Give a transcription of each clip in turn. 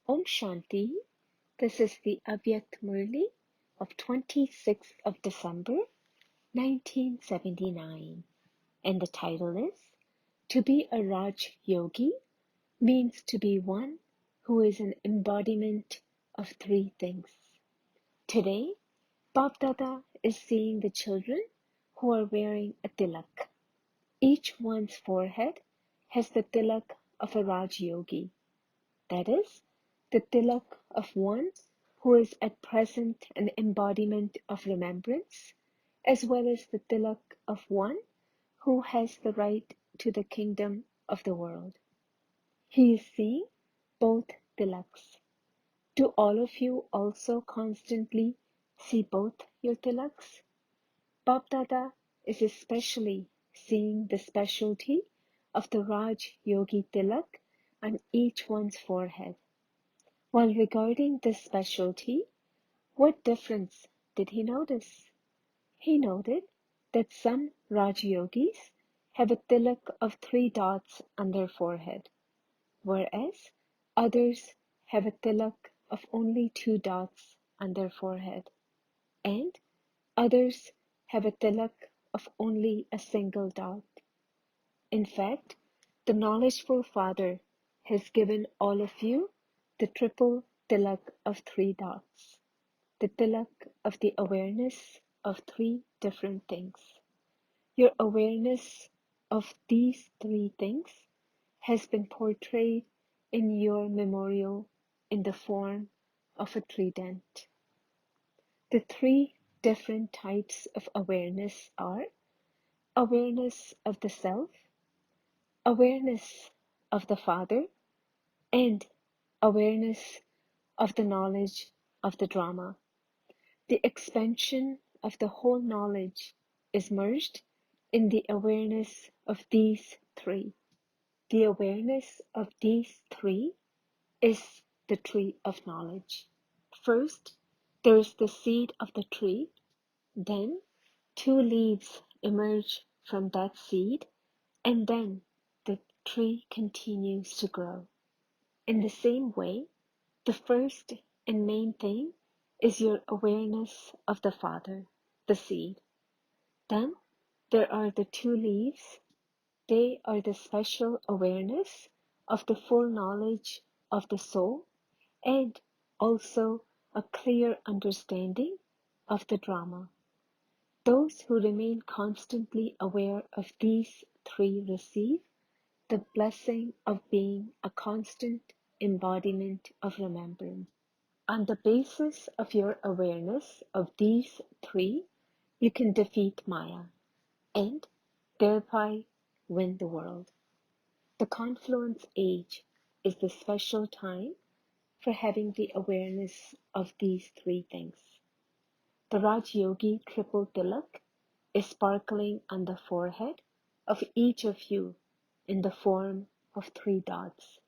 Om Shanti. This is the Avyakt Murli of 26th of December 1979, and the title is To be a Raja Yogi means to be one who is an embodiment of three things. Today, Bap Dada is seeing the children who are wearing a tilak. Each one's forehead has the tilak of a Raja Yogi, that is, the tilak of one who is at present an embodiment of remembrance, as well as the tilak of one who has the right to the kingdom of the world. He is seeing both tilaks. Do all of you also constantly see both your tilaks? Bap Dada is especially seeing the specialty of the Raj Yogi tilak on each one's forehead. While regarding this specialty, what difference did he notice? He noted that some Raj Yogis have a tilak of 3 dots on their forehead, whereas others have a tilak of only 2 dots on their forehead, and others have a tilak of only a single dot. In fact, the knowledgeful Father has given all of you the triple tilak of 3 dots, the tilak of the awareness of 3 different things. Your awareness of these 3 things has been portrayed in your memorial in the form of a trident. The 3 different types of awareness are awareness of the self, awareness of the Father, and awareness of the knowledge of the drama. The expansion of the whole knowledge is merged in the awareness of these 3. The awareness of these 3 is the tree of knowledge. First, there is the seed of the tree, then 2 leaves emerge from that seed, and then the tree continues to grow. In the same way, the first and main thing is your awareness of the Father, the seed. Then there are the 2 leaves. They are the special awareness of the full knowledge of the soul and also a clear understanding of the drama. Those who remain constantly aware of these 3 receive the blessing of being a constant embodiment of remembrance. On the basis of your awareness of these 3, you can defeat Maya and thereby win the world. The confluence age is the special time for having the awareness of these 3 things. The Raj Yogi triple tilak is sparkling on the forehead of each of you in the form of 3 dots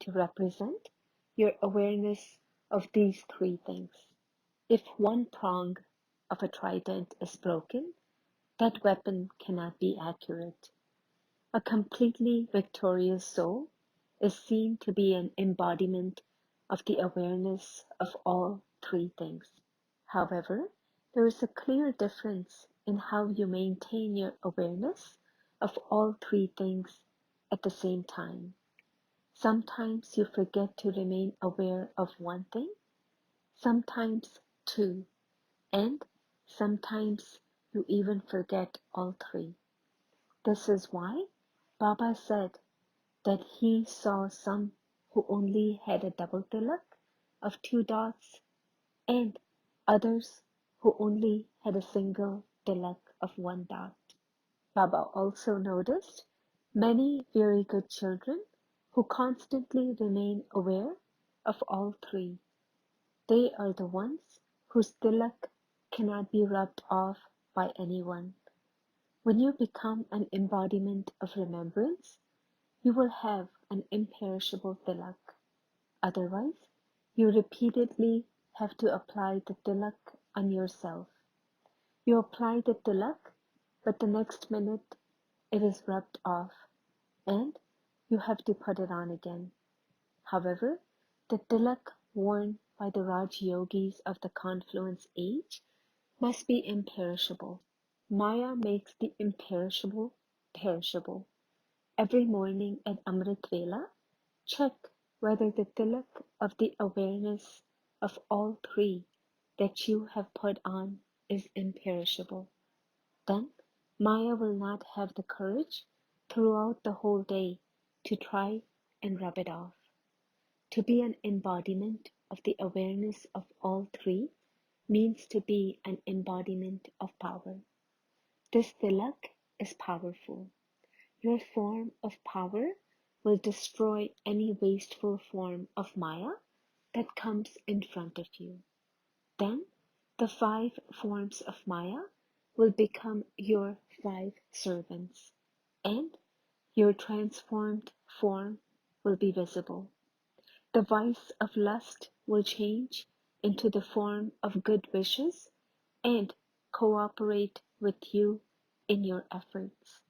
to represent your awareness of these 3 things. If one prong of a trident is broken, that weapon cannot be accurate. A completely victorious soul is seen to be an embodiment of the awareness of all 3 things. However, there is a clear difference in how you maintain your awareness of all 3 things at the same time. Sometimes you forget to remain aware of one thing, sometimes 2, and sometimes you even forget all 3. This is why Baba said that he saw some who only had a double tilak of 2 dots and others who only had a single tilak of 1 dot. Baba also noticed many very good children who constantly remain aware of all 3. They are the ones whose tilak cannot be rubbed off by anyone. When you become an embodiment of remembrance, you will have an imperishable tilak. Otherwise, you repeatedly have to apply the tilak on yourself. You apply the tilak, but the next minute it is rubbed off and you have to put it on again. However, The tilak worn by the Raja Yogis of the confluence age must be imperishable. Maya makes the imperishable perishable. Every morning at amrit vela, check whether the tilak of the awareness of all three that you have put on is imperishable. Then Maya will not have the courage throughout the whole day to try and rub it off. To be an embodiment of the awareness of all three means to be an embodiment of power. This tilak is powerful. Your form of power will destroy any wasteful form of Maya that comes in front of you. Then the 5 forms of Maya will become your 5 servants, and your transformed form will be visible. The vice of lust will change into the form of good wishes and cooperate with you in your efforts.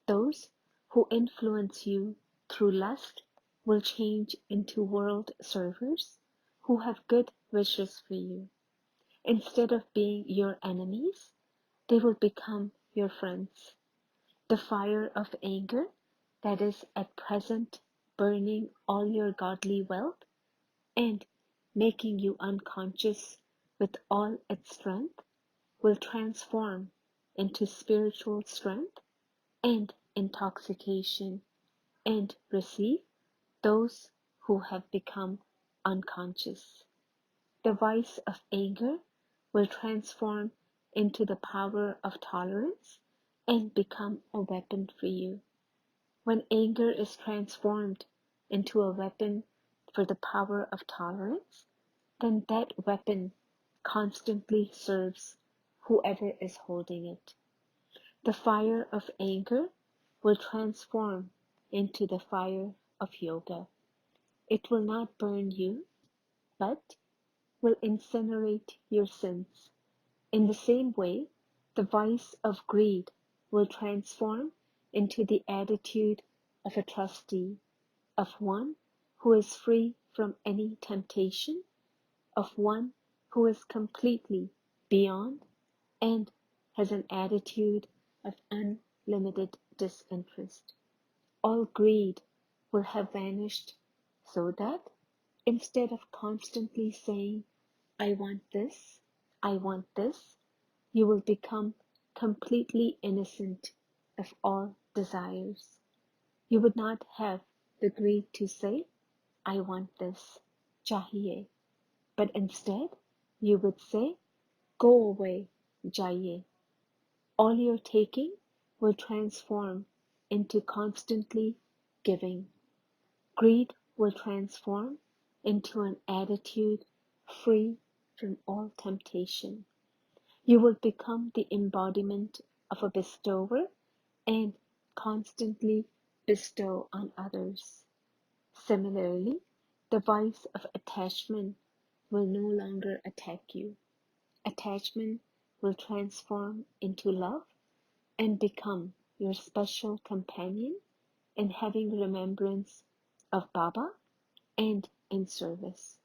Those who influence you through lust will change into world servers who have good wishes for you. Instead of being your enemies, they will become your friends. The fire of anger that is at present burning all your godly wealth and making you unconscious with all its strength will transform into spiritual strength and intoxication and receive those who have become unconscious. The vice of anger will transform into the power of tolerance and become a weapon for you. When anger is transformed into a weapon for the power of tolerance, then that weapon constantly serves whoever is holding it. The fire of anger will transform into the fire of yoga. It will not burn you, but will incinerate your sins. In the same way, the vice of greed will transform into the attitude of a trustee, of one who is free from any temptation, of one who is completely beyond and has an attitude of unlimited disinterest. All greed will have vanished so that instead of constantly saying, I want this, I want this, you will become completely innocent of all desires. You would not have the greed to say, I want this, chahiye, but instead you would say, go away, jaiye. All your taking will transform into constantly giving. Greed will transform into an attitude free from all temptation. You will become the embodiment of a bestower and constantly bestow on others. Similarly, the vice of attachment will no longer attack you. Attachment will transform into love and become your special companion in having remembrance of Baba and in service.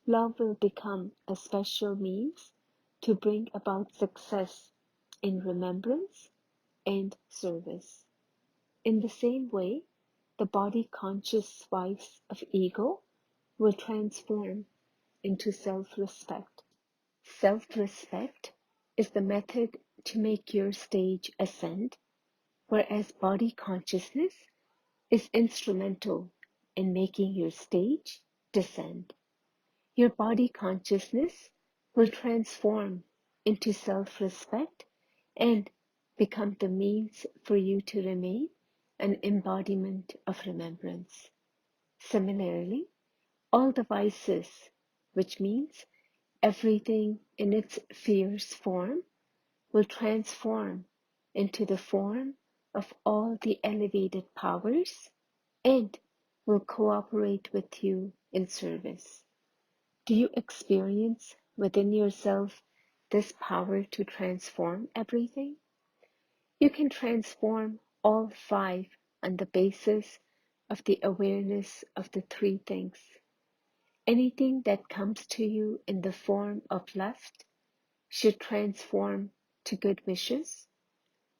Love will become a special means to bring about success in remembrance and service. In the same way, the body conscious vice of ego will transform into self-respect. Self-respect is the method to make your stage ascend, whereas body consciousness is instrumental in making your stage descend. Your body consciousness will transform into self-respect and become the means for you to remain an embodiment of remembrance. Similarly, all the vices, which means everything in its fierce form, will transform into the form of all the elevated powers and will cooperate with you in service. Do you experience within yourself this power to transform everything? You can transform all 5 on the basis of the awareness of the 3 things. Anything that comes to you in the form of lust should transform to good wishes.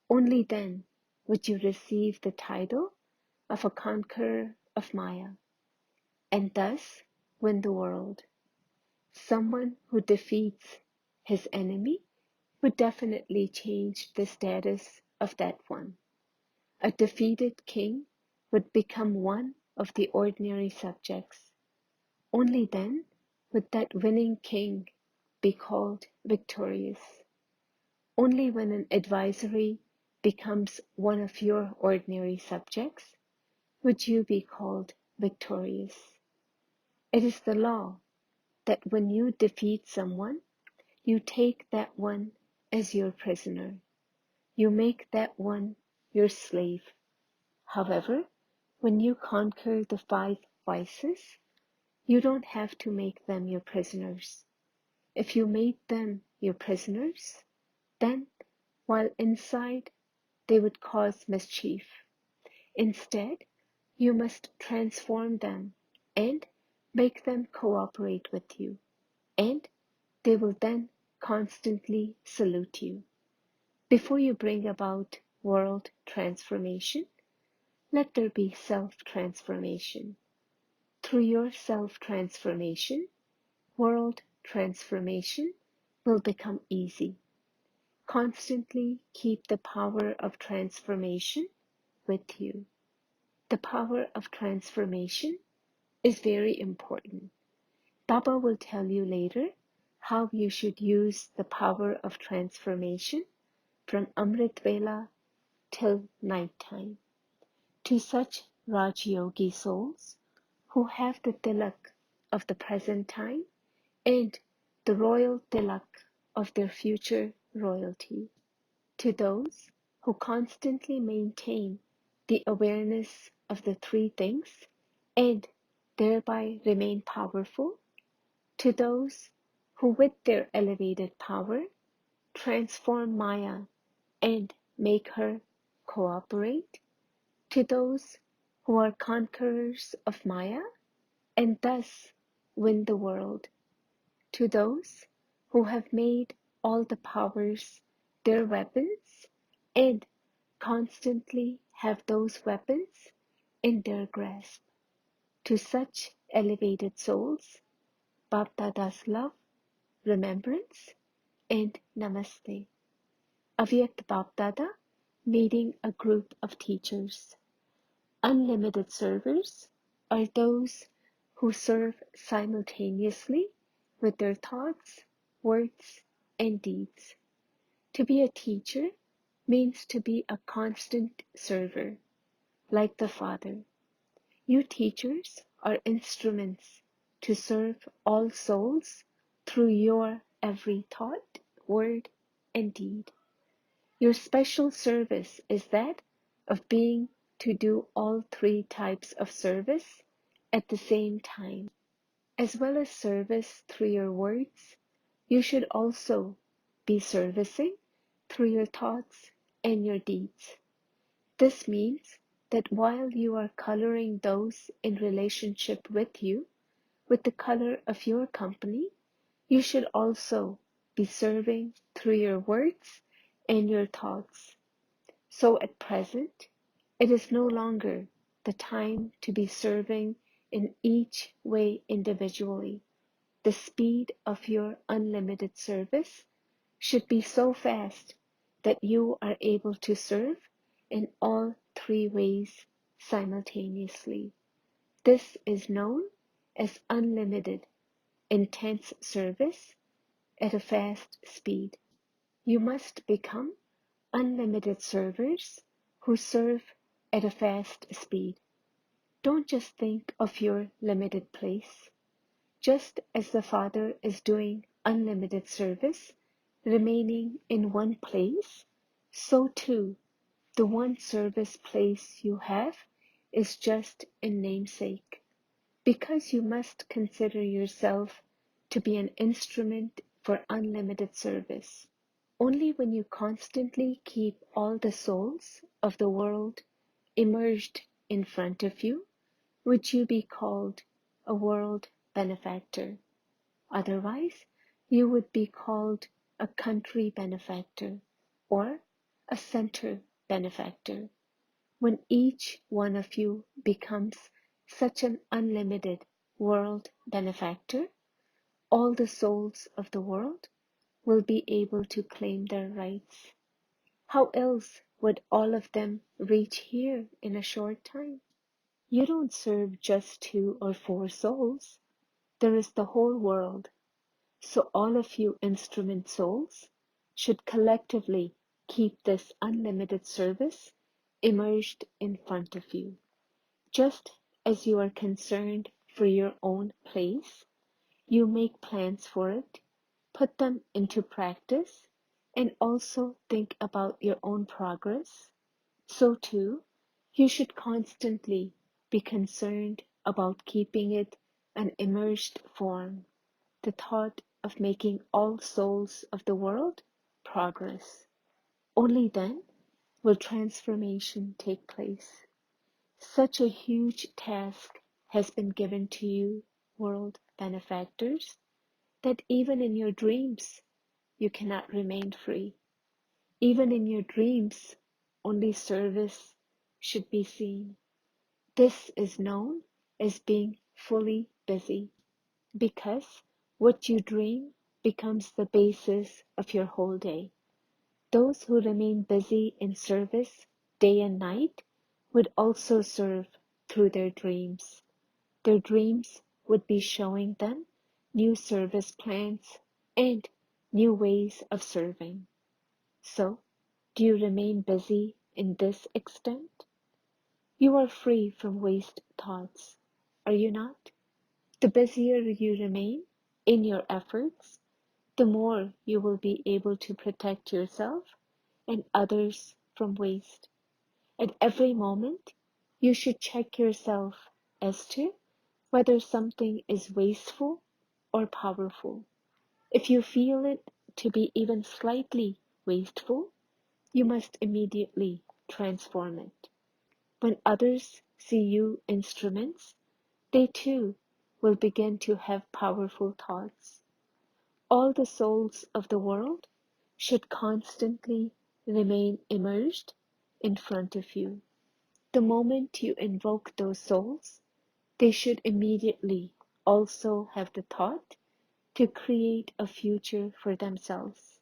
Only then would you receive the title of a conqueror of Maya, and thus win the world. Someone who defeats his enemy would definitely change the status of that one. A defeated king would become one of the ordinary subjects. Only then would that winning king be called victorious. Only when an advisory becomes one of your ordinary subjects would you be called victorious. It is the law that when you defeat someone, you take that one as your prisoner. You make that one your slave. However, when you conquer the 5 vices, you don't have to make them your prisoners. If you made them your prisoners, then, while inside, they would cause mischief. Instead, you must transform them and make them cooperate with you, and they will then constantly salute you. Before you bring about world transformation, let there be self-transformation. Through your self-transformation, world transformation will become easy. Constantly keep the power of transformation with you. The power of transformation is very important. Baba will tell you later how you should use the power of transformation from amrit vela till night time. To such Raja Yogi souls who have the tilak of the present time and the royal tilak of their future royalty. To those who constantly maintain the awareness of the 3 things and thereby remain powerful. To those who with their elevated power transform Maya and make her cooperate. To those who are conquerors of Maya and thus win the world. To those who have made all the powers their weapons and constantly have those weapons in their grasp. To such elevated souls, Bapdada's love, remembrance, and namaste. Avyakt Bapdada meeting a group of teachers. Unlimited servers are those who serve simultaneously with their thoughts, words, and deeds. To be a teacher means to be a constant server, like the Father. You teachers are instruments to serve all souls through your every thought, word, and deed. Your special service is that of being to do all 3 types of service at the same time. As well as service through your words, you should also be servicing through your thoughts and your deeds. This means that while you are coloring those in relationship with you with the color of your company, you should also be serving through your words and your thoughts. So at present, it is no longer the time to be serving in each way individually. The speed of your unlimited service should be so fast that you are able to serve in all 3 ways simultaneously. This is known as unlimited, intense service at a fast speed. You must become unlimited servers who serve at a fast speed. Don't just think of your limited place. Just as the Father is doing unlimited service, remaining in one place, so too the one service place you have is just in namesake, because you must consider yourself to be an instrument for unlimited service. Only when you constantly keep all the souls of the world emerged in front of you would you be called a world benefactor. Otherwise, you would be called a country benefactor or a center benefactor. When each one of you becomes such an unlimited world benefactor, all the souls of the world will be able to claim their rights. How else would all of them reach here in a short time? You don't serve just 2 or 4 souls. There is the whole world. So all of you instrument souls should collectively keep this unlimited service immersed in front of you. Just as you are concerned for your own place, you make plans for it, put them into practice, and also think about your own progress. So too, you should constantly be concerned about keeping it an immersed form, the thought of making all souls of the world progress. Only then will transformation take place. Such a huge task has been given to you, world benefactors, that even in your dreams you cannot remain free. Even in your dreams, only service should be seen. This is known as being fully busy, because what you dream becomes the basis of your whole day. Those who remain busy in service day and night would also serve through their dreams. Their dreams would be showing them new service plans and new ways of serving. So, do you remain busy in this extent? You are free from waste thoughts, are you not? The busier you remain in your efforts, the more you will be able to protect yourself and others from waste. At every moment, you should check yourself as to whether something is wasteful or powerful. If you feel it to be even slightly wasteful, you must immediately transform it. When others see you instruments, they too will begin to have powerful thoughts. All the souls of the world should constantly remain immersed in front of you. The moment you invoke those souls, they should immediately also have the thought to create a future for themselves.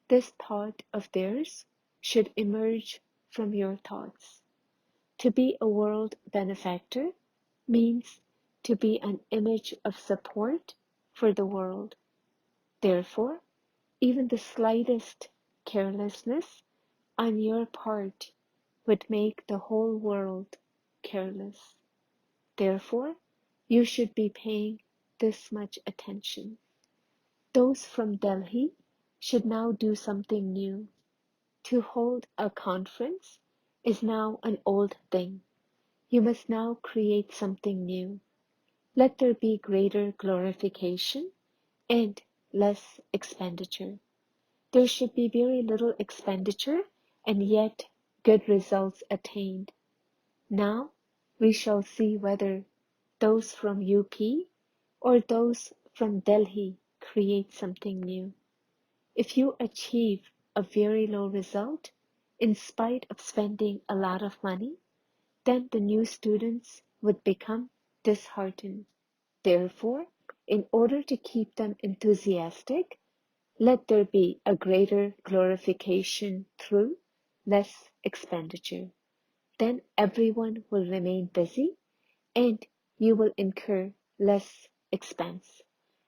This thought of theirs should emerge from your thoughts. To be a world benefactor means to be an image of support for the world. Therefore, even the slightest carelessness on your part would make the whole world careless. Therefore, you should be paying this much attention. Those from Delhi should now do something new. To hold a conference is now an old thing. You must now create something new. Let there be greater glorification and less expenditure. There should be very little expenditure and yet good results attained. Now we shall see whether those from UP or those from Delhi create something new. If you achieve a very low result, in spite of spending a lot of money, then the new students would become disheartened. Therefore, in order to keep them enthusiastic, let there be a greater glorification through less expenditure. Then everyone will remain busy and you will incur less expense.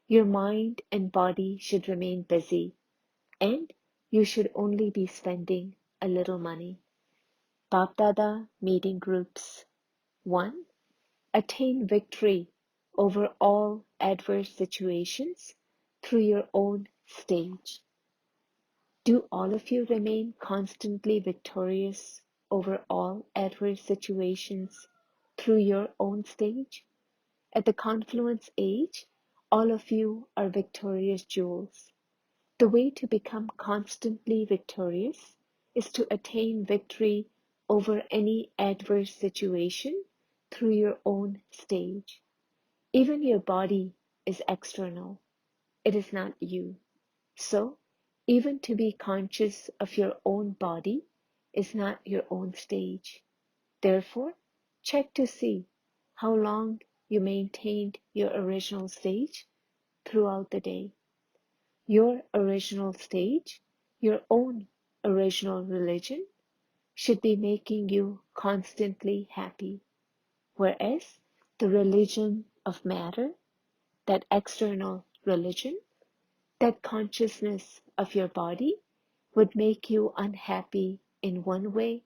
Your mind and body should remain busy, and you should only be spending a little money. Bapdada Meeting Groups 1. Attain victory over all adverse situations through your own stage. Do all of you remain constantly victorious over all adverse situations through your own stage? At the confluence age, all of you are victorious jewels. The way to become constantly victorious is to attain victory over any adverse situation through your own stage. Even your body is external. It is not you. So, even to be conscious of your own body is not your own stage. Therefore, check to see how long you maintained your original stage throughout the day. Your original stage, your own original religion, should be making you constantly happy, whereas the religion of matter, that external religion, that consciousness of your body, would make you unhappy in one way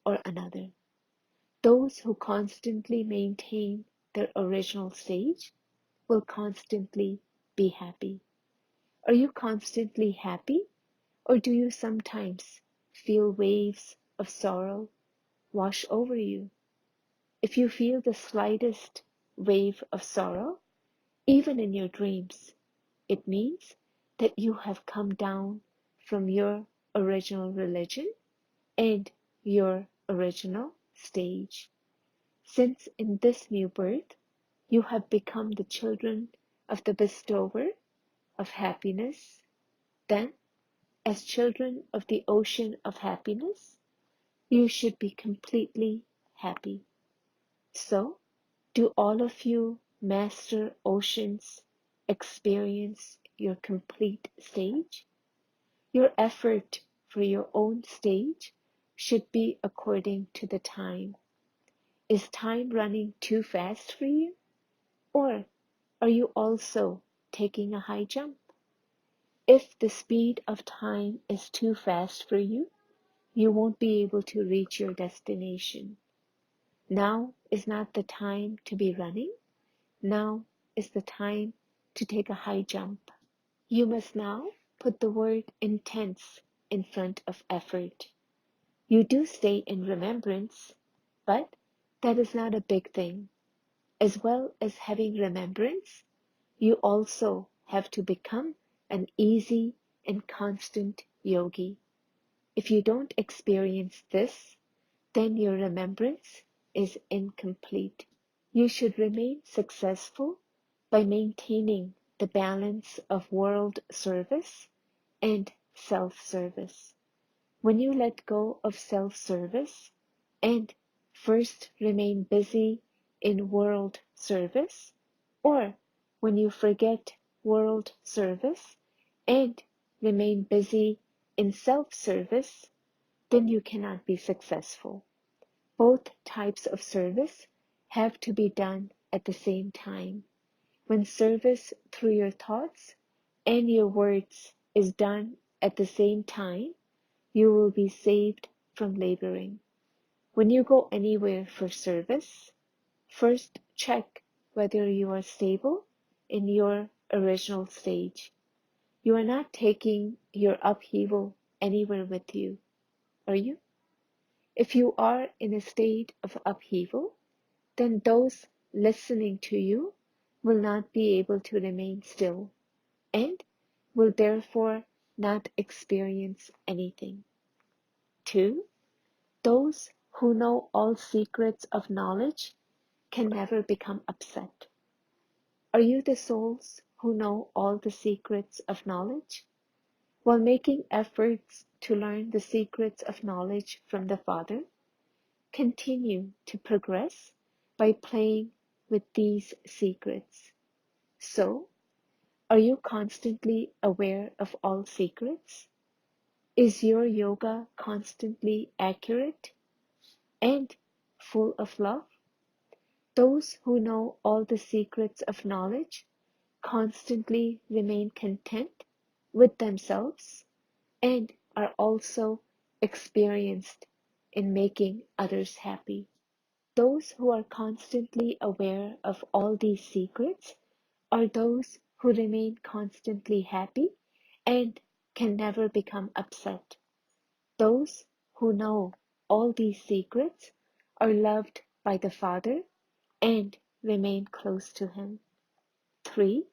or another. Those who constantly maintain their original stage will constantly be happy. Are you constantly happy, or do you sometimes feel waves of sorrow wash over you? If you feel the slightest wave of sorrow, even in your dreams, it means that you have come down from your original religion and your original stage. Since in this new birth you have become the children of the bestower of happiness, then, as children of the ocean of happiness, you should be completely happy. So, do all of you master oceans experience your complete stage? Your effort for your own stage should be according to the time. Is time running too fast for you? Or are you also taking a high jump? If the speed of time is too fast for you, you won't be able to reach your destination. Now is not the time to be running. Now is the time to take a high jump. You must now put the word intense in front of effort. You do stay in remembrance, but that is not a big thing. As well as having remembrance, you also have to become an easy and constant yogi. If you don't experience this, then your remembrance is incomplete. You should remain successful by maintaining the balance of world service and self-service. When you let go of self-service and first remain busy in world service, or when you forget world service and remain busy in self-service, then you cannot be successful. Both types of service have to be done at the same time. When service through your thoughts and your words is done at the same time, you will be saved from laboring. When you go anywhere for service, first check whether you are stable in your original stage. You are not taking your upheaval anywhere with you, are you? If you are in a state of upheaval, then those listening to you will not be able to remain still and will therefore not experience anything. 2. Those who know all secrets of knowledge can never become upset. Are you the souls who know all the secrets of knowledge? While making efforts to learn the secrets of knowledge from the Father, continue to progress by playing with these secrets. So, are you constantly aware of all secrets? Is your yoga constantly accurate and full of love? Those who know all the secrets of knowledge constantly remain content with themselves and are also experienced in making others happy. Those who are constantly aware of all these secrets are those who remain constantly happy and can never become upset. Those who know all these secrets are loved by the Father and remain close to Him. 3.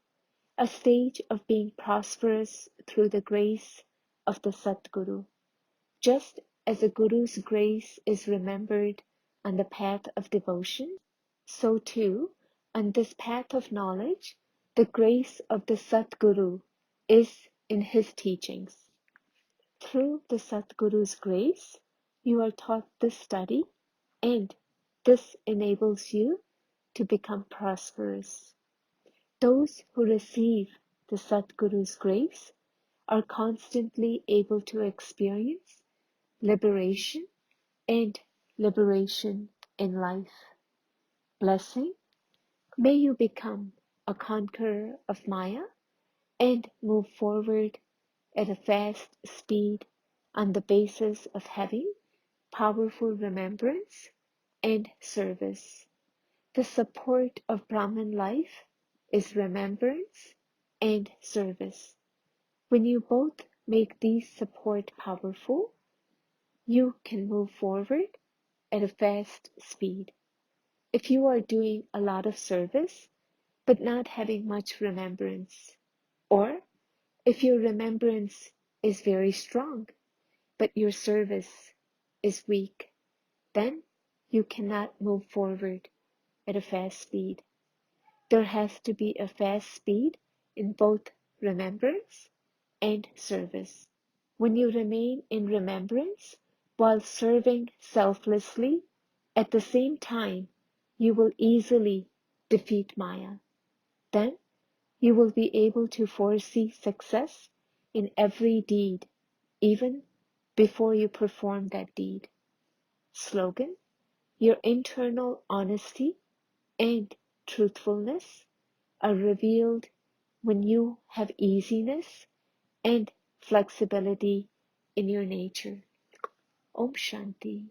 A stage of being prosperous through the grace of the Satguru. Just as a Guru's grace is remembered on the path of devotion, so too On this path of knowledge, the grace of the Satguru is in his teachings. Through the Satguru's grace, you are taught this study, and this enables you to become prosperous. Those who receive the Satguru's grace are constantly able to experience liberation and liberation in life. Blessing, may you become a conqueror of Maya and move forward at a fast speed on the basis of having powerful remembrance and service. The support of Brahman life is remembrance and service. When you both make these support powerful, you can move forward at a fast speed. If you are doing a lot of service, but not having much remembrance, or if your remembrance is very strong, but your service is weak, then you cannot move forward at a fast speed. There has to be a fast speed in both remembrance and service. When you remain in remembrance while serving selflessly, at the same time, you will easily defeat Maya. Then you will be able to foresee success in every deed, even before you perform that deed. Slogan: your internal honesty and truthfulness are revealed when you have easiness and flexibility in your nature. Om Shanti.